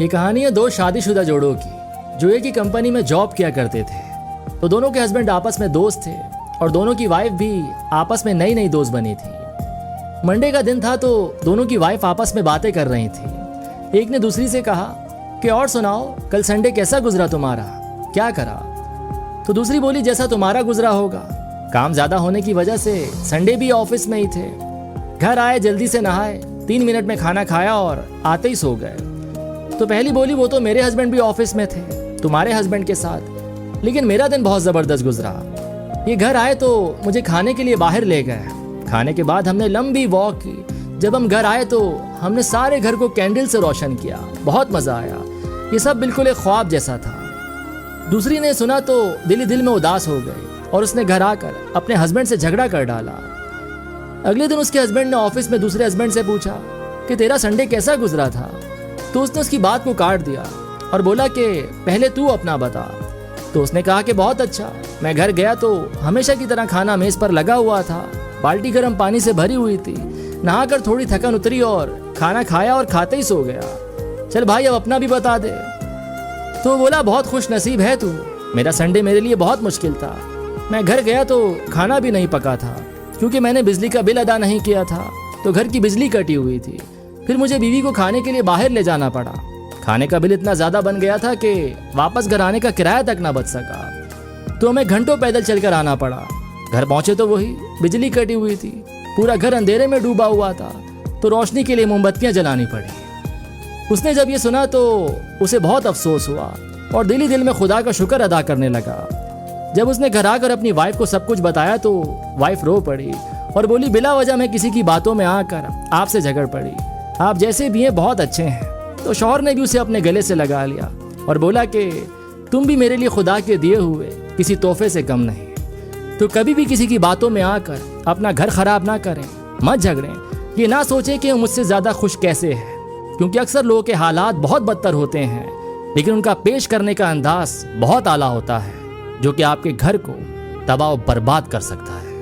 ये कहानी है दो शादीशुदा जोड़ों की जो एक ही कंपनी में जॉब किया करते थे। तो दोनों के हस्बैंड आपस में दोस्त थे और दोनों की वाइफ भी आपस में नई नई दोस्त बनी थी। मंडे का दिन था तो दोनों की वाइफ आपस में बातें कर रही थी। एक ने दूसरी से कहा कि और सुनाओ, कल संडे कैसा गुजरा तुम्हारा, क्या करा? तो दूसरी बोली जैसा तुम्हारा गुजरा होगा, काम ज्यादा होने की वजह से संडे भी ऑफिस में ही थे। घर आए, जल्दी से नहाए, 3 मिनट में खाना खाया और आते ही सो गए। तो पहली बोली वो तो मेरे हस्बैंड भी ऑफिस में थे तुम्हारे हस्बैंड के साथ, लेकिन मेरा दिन बहुत जबरदस्त गुजरा। ये घर आए तो मुझे खाने के लिए बाहर ले गए। खाने के बाद हमने लंबी वॉक की। जब हम घर आए तो हमने सारे घर को कैंडल से रोशन किया, बहुत मजा आया। ये सब बिल्कुल एक ख्वाब जैसा था। दूसरी ने सुना तो दिल ही दिल में उदास हो गई और उसने घर आकर अपने हस्बैंड से झगड़ा कर डाला। अगले दिन उसके हस्बैंड ने ऑफिस में दूसरे हस्बैंड से पूछा कि तेरा संडे कैसा गुजरा था? तो उसने उसकी बात को काट दिया और बोला कि पहले तू अपना बता। तो उसने कहा कि बहुत अच्छा, मैं घर गया तो हमेशा की तरह खाना मेज पर लगा हुआ था, बाल्टी गर्म पानी से भरी हुई थी, नहाकर थोड़ी थकन उतरी और खाना खाया और खाते ही सो गया। चल भाई अब अपना भी बता दे। तो बोला बहुत खुश नसीब है तू, मेरा संडे मेरे लिए बहुत मुश्किल था। मैं घर गया तो खाना भी नहीं पका था क्योंकि मैंने बिजली का बिल अदा नहीं किया था, तो घर की बिजली कटी हुई थी। फिर मुझे बीवी को खाने के लिए बाहर ले जाना पड़ा। खाने का बिल इतना ज्यादा बन गया था कि वापस घर आने का किराया तक ना बच सका, तो हमें घंटों पैदल चलकर आना पड़ा। घर पहुंचे तो वही बिजली कटी हुई थी, पूरा घर अंधेरे में डूबा हुआ था, तो रोशनी के लिए मोमबत्तियां जलानी पड़ी। उसने जब ये सुना तो उसे बहुत अफसोस हुआ और दिल ही दिल में खुदा का शुक्र अदा करने लगा। जब उसने घर आकर अपनी वाइफ को सब कुछ बताया तो वाइफ रो पड़ी और बोली बिला वजह मैं किसी की बातों में आकर आपसे झगड़ पड़ी, आप जैसे भी हैं बहुत अच्छे हैं। तो शौहर ने भी उसे अपने गले से लगा लिया और बोला कि तुम भी मेरे लिए खुदा के दिए हुए किसी तोहफे से कम नहीं। तो कभी भी किसी की बातों में आकर अपना घर खराब ना करें, मत झगड़ें, ये ना सोचें कि मुझसे ज़्यादा खुश कैसे है, क्योंकि अक्सर लोगों के हालात बहुत बदतर होते हैं लेकिन उनका पेश करने का अंदाज बहुत आला होता है, जो कि आपके घर को तबाह और बर्बाद कर सकता है।